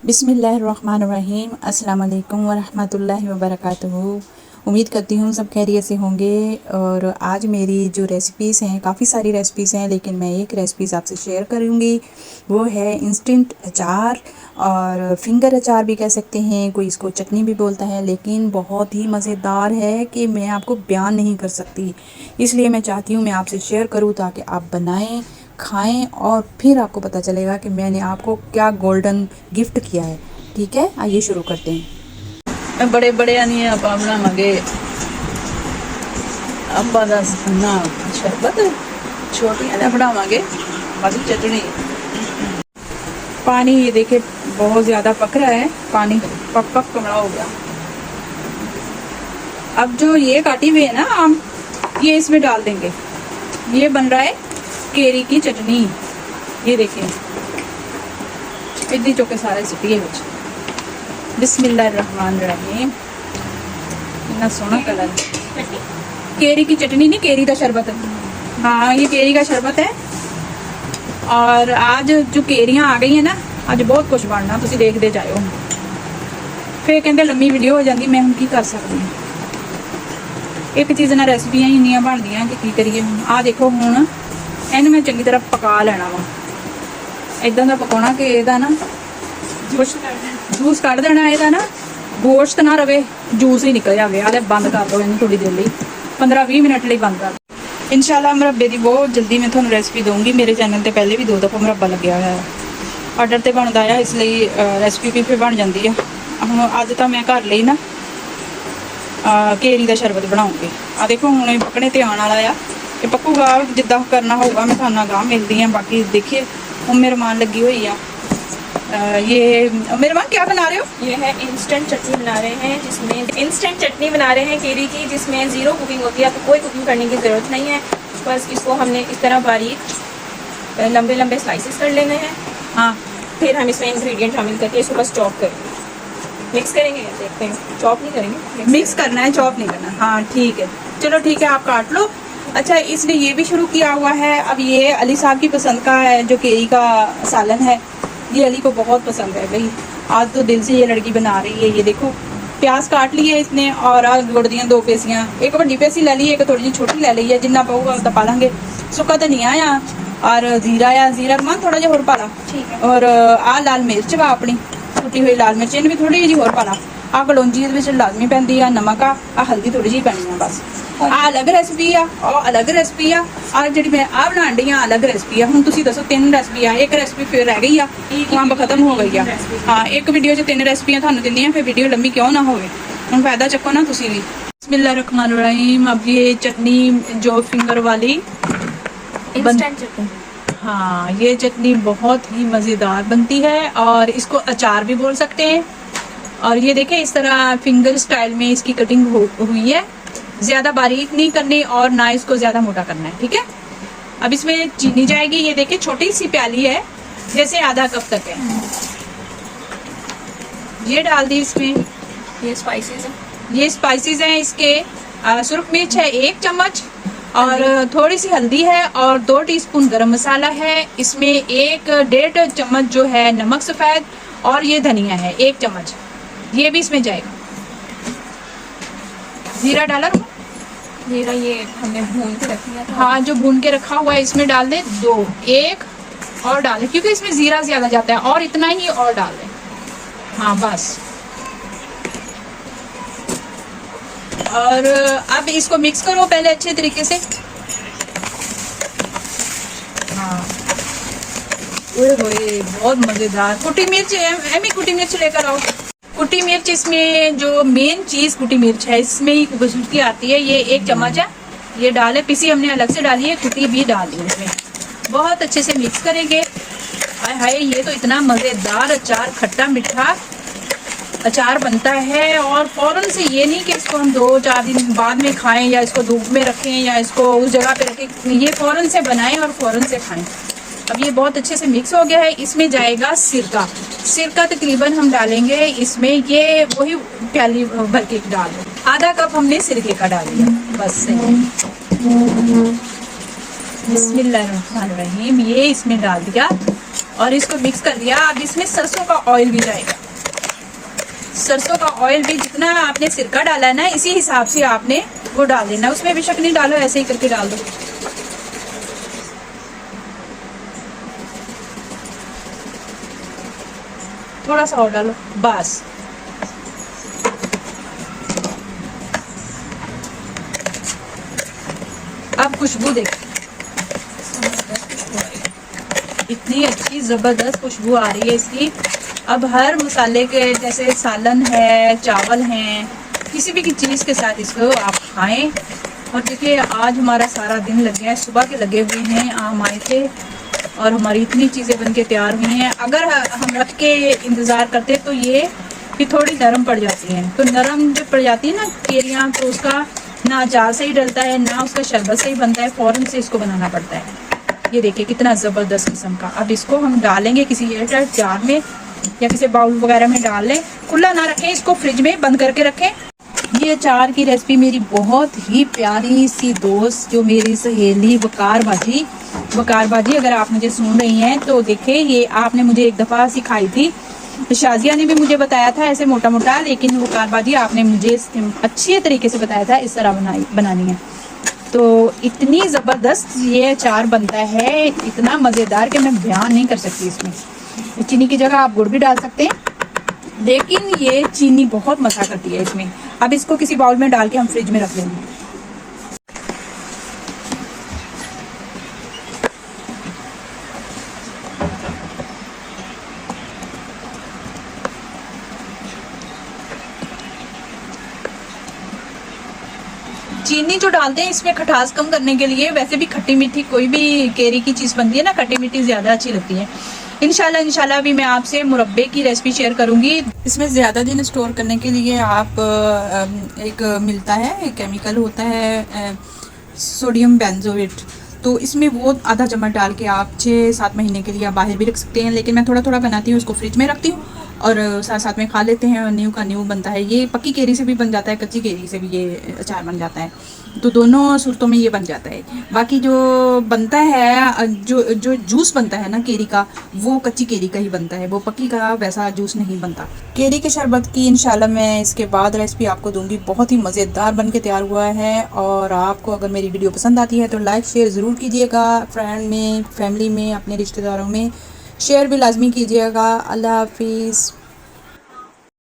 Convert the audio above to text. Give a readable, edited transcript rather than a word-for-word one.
बिस्मिल्लाहिर्रहमानिर्रहीम अस्सलाम वालेकुम वरहमतुल्लाहि वबरकातुहू। उम्मीद करती हूँ सब खैरियत से होंगे। और आज मेरी जो रेसिपीज़ हैं, काफ़ी सारी रेसिपीज़ हैं, लेकिन मैं एक रेसिपीज़ आपसे शेयर करूँगी। वो है इंस्टेंट अचार, और फिंगर अचार भी कह सकते हैं, कोई इसको चटनी भी बोलता है, लेकिन बहुत ही मज़ेदार है कि मैं आपको बयान नहीं कर सकती। इसलिए मैं चाहती हूँ मैं आपसे शेयर करूँ ताकि आप बनाएँ, खाएं, और फिर आपको पता चलेगा कि मैंने आपको क्या गोल्डन गिफ्ट किया है। ठीक है, आइए शुरू करते हैं। बड़े बड़े नहीं आप बनावे अंबा का ना शरबत, छोटियां बनावे बाकी चटनी। पानी ये देखिए बहुत ज़्यादा पक रहा है, पानी पक पक कमड़ा हो गया। अब जो ये काटी हुई है ना आम, ये इसमें डाल देंगे। ये बन रहा है केरी की चटनी। ये देखिए इतनी चौके सारे सिटिए विच। बिस्मिल्लाहिर्रहमानिर्रहीम। इतना सोना कलर, केरी की चटनी नहीं, केरी का शरबत है। हाँ, ये केरी का शरबत है। और आज जो केरियां आ गई है ना, आज बहुत कुछ बनना, तुम देखते जाओ। फिर कहते लम्मी वीडियो हो जाती, मैं हम की कर सकती हूँ। एक चीज़ ना रेसिपियां ही इन्नियां बनदियां कि करिए। आ देखो हुण इन्हें मैं चंगी तरह पका लेना वा। इदा का पकाना कि ਇਹਦਾ ना जूस कढ़ देना, ਇਹਦਾ ना गोश्त ना रवे, जूस ही निकल जाए। आले बंद कर दो इन्हें थोड़ी देर लिए, 15-20 मिनट लिए बंद कर दो। इंशाल्लाह मुरब्बे की बहुत जल्दी मैं थोड़ा रेसिपी दूँगी। मेरे चैनल पर पहले भी 2 दफ़ा मुरब्बा लग्या हुआ है, ऑर्डर तो बनता है, इसलिए रेसिपी भी फिर बन जाती है। हम अज तो मैं घर ਲਈ ना केरी का शरबत बनाऊँगी। आ देखो हूँ पकने ते आने वाला आ, ये पकूगा जिदा करना होगा मैं थाना गाह मिलती हैं। बाकी देखिए हम मेहमान लगी हुई है। ये मेहमान क्या बना रहे हो? ये है इंस्टेंट चटनी बना रहे हैं, जिसमें इंस्टेंट चटनी बना रहे हैं केरी की, जिसमें 0 कुकिंग होती है। आपको कोई कुकिंग करने की ज़रूरत नहीं है। बस इसको हमने इस तरह बारीक लंबे लंबे स्लाइसेस कर लेने हैं। हाँ, फिर हम इसमें इंग्रेडिएंट शामिल करके इसको बस चॉप करेंगे, मिक्स करेंगे। देखते हैं, चॉप नहीं करेंगे, मिक्स करना है, चॉप नहीं करना। हाँ ठीक है, चलो ठीक है, आप काट लो। अच्छा, इसने ये भी शुरू किया हुआ है। अब ये अली साहब की पसंद का है, जो केरी का सालन है, ये अली को बहुत पसंद है भाई। आज तो दिल से ये लड़की बना रही है। ये देखो प्याज काट लिए इसने, और गुड़ दियाँ 2 पेसियाँ, एक बड़ी पेसी ले ली, एक थोड़ी जी छोटी ले ली है। जिन्ना पाऊगा उतना पा लेंगे। सुक्का धनिया आ, और जीरा आ, जीरा मान थोड़ा जिहा होर पा ला। ठीक है। और आ लाल मिर्च वा अपनी कुटी हुई लाल मिर्च, इन्हें भी थोड़ी जी होर पा ला। आ कलौंजी ये लाजमी पैंदी आ, नमक आ हल्दी थोड़ी जी पैनी है बस। आ अलग रेसिपी आ, अलग रेसिपी आ, जी मैं आ बना डी हाँ अलग रेसिपी आ। हूँ तुम दसो 3 रेसिपी आ, एक रेसिपी फिर रह गई आ, अंब खत्म हो गई आ। हाँ, एक वीडियो 3 रेसिपियां थानू दिंदियां, फिर वीडियो लंबी क्यों ना होवे। हुण फायदा चक्को ना तुसी भी। बिस्मिल्लाहिर्रहमानिर्रहीम। अब ये चटनी जो फिंगर वाली इंस्टेंट चटनी, हाँ, ये चटनी बहुत ही मज़ेदार बनती है, और इसको अचार भी बोल सकते हैं। और ये देखें इस तरह फिंगर स्टाइल में इसकी कटिंग हुई है। ज़्यादा बारीक नहीं करनी और ना इसको ज़्यादा मोटा करना है। ठीक है, अब इसमें चीनी जाएगी। ये देखें छोटी सी प्याली है, जैसे आधा कप तक है। ये डाल दी इसमें। ये स्पाइसेस है, ये स्पाइसेस हैं इसके। सुरख मिर्च है 1 चम्मच, और थोड़ी सी हल्दी है, और 2 टीस्पून गरम मसाला है। इसमें 1-1.5 चम्मच जो है नमक सफ़ेद, और ये धनिया है 1 चम्मच, ये भी इसमें जाएगा। जीरा डाला रुको। जीरा ये हमने भून के रख लिया था। हाँ, जो भून के रखा हुआ है इसमें डाल दें। 1 और डाल दें, क्योंकि इसमें जीरा ज़्यादा जाता है, और इतना ही और डाल दें। हाँ बस। और अब इसको मिक्स करो पहले अच्छे तरीके से। हाँ, ओए बहुत मज़ेदार। कुटी मिर्च एमी कुटी मिर्च लेकर आओ। कुटी मिर्च इसमें जो मेन चीज़ कुटी मिर्च है, इसमें ही खूबसूरती आती है। ये 1 चम्मच है, ये डाले। पिसी हमने अलग से डाली है, कुटी भी डाल दी इसमें। बहुत अच्छे से मिक्स करेंगे। हाय हाय, ये तो इतना मज़ेदार अचार, खट्टा मीठा अचार बनता है। और फ़ौरन से ये नहीं कि इसको हम 2-4 दिन बाद में खाएं, या इसको धूप में रखें, या इसको उस जगह पे रखें। ये फ़ौरन से बनाएं और फ़ौरन से खाएं। अब ये बहुत अच्छे से मिक्स हो गया है। इसमें जाएगा सिरका। सिरका तकरीबन हम डालेंगे इसमें, ये वही प्याली भर के डाल दो। आधा कप हमने सिरके का डाल दिया बस। बिस्मिल्लाहिर्रहमानिर्रहीम। ये इसमें डाल दिया और इसको मिक्स कर दिया। अब इसमें सरसों का ऑयल भी जाएगा। सरसों का ऑयल भी जितना आपने सिरका डाला है ना, इसी हिसाब से आपने वो डाल देना, उसमें बेशक नहीं डालो, ऐसे ही करके डाल दो। थोड़ा सा और डालो बस। अब खुशबू देखो, इतनी अच्छी जबरदस्त खुशबू आ रही है इसकी। अब हर मसाले के, जैसे सालन है, चावल हैं, किसी भी चीज़ के साथ इसको आप खाएं। और देखिए आज हमारा सारा दिन लग गया है, सुबह के लगे हुए हैं, आम आए थे और हमारी इतनी चीज़ें बनके तैयार हुई हैं। अगर हम रख के इंतज़ार करते तो ये फिर थोड़ी नरम पड़ जाती हैं, तो नरम जब पड़ जाती है ना केरियाँ, तो उसका ना अचार सही डलता है, ना उसका शरबत सही बनता है, फ़ौरन से इसको बनाना पड़ता है। ये देखिए कितना ज़बरदस्त किस्म का। अब इसको हम डालेंगे किसी एयरटाइट जार में या किसी बाउल वगैरह में डाल लें, खुला ना रखें, इसको फ्रिज में बंद करके रखें। ये अचार की रेसिपी मेरी बहुत ही प्यारी सी दोस्त, जो मेरी सहेली वकार बाजी, अगर आप मुझे सुन रही हैं तो देखिए, ये आपने मुझे एक दफ़ा सिखाई थी, शाजिया ने भी मुझे बताया था ऐसे मोटा मोटा, लेकिन वकार बाजी आपने मुझे अच्छे तरीके से बताया था इस तरह बनानी है। तो इतनी ज़बरदस्त ये अचार बनता है, इतना मज़ेदार कि मैं बयान नहीं कर सकती। इसमें चीनी की जगह आप गुड़ भी डाल सकते हैं, लेकिन ये चीनी बहुत मज़ा करती है इसमें। अब इसको किसी बाउल में डाल के हम फ्रिज में रख लेंगे। चीनी जो डालते हैं इसमें खटास कम करने के लिए, वैसे भी खट्टी मीठी कोई भी केरी की चीज़ बनती है ना, खट्टी मीठी ज़्यादा अच्छी लगती है। इंशाल्लाह भी मैं आपसे मुरब्बे की रेसिपी शेयर करूंगी। इसमें ज़्यादा दिन स्टोर करने के लिए आप एक मिलता है, एक केमिकल होता है सोडियम बेंजोएट, तो इसमें वो आधा चम्मच डाल के आप 6-7 महीने के लिए आप बाहर भी रख सकते हैं। लेकिन मैं थोड़ा थोड़ा बनाती हूँ, उसको फ्रिज में रखती हूँ और साथ साथ में खा लेते हैं, और न्यू का न्यू बनता है। ये पक्की केरी से भी बन जाता है, कच्ची केरी से भी ये अचार बन जाता है, तो दोनों सूरतों में ये बन जाता है। बाकी जो बनता है, जो जूस बनता है ना केरी का, वो कच्ची केरी का ही बनता है, वो पक्की का वैसा जूस नहीं बनता। केरी के शरबत की इंशाल्लाह मैं इसके बाद रेसिपी आपको दूंगी, बहुत ही मज़ेदार बन के तैयार हुआ है। और आपको अगर मेरी वीडियो पसंद आती है तो लाइक शेयर ज़रूर कीजिएगा, फ्रेंड में, फैमिली में, अपने रिश्तेदारों में शेयर भी लाजमी कीजिएगा। अल्लाह हाफिज़।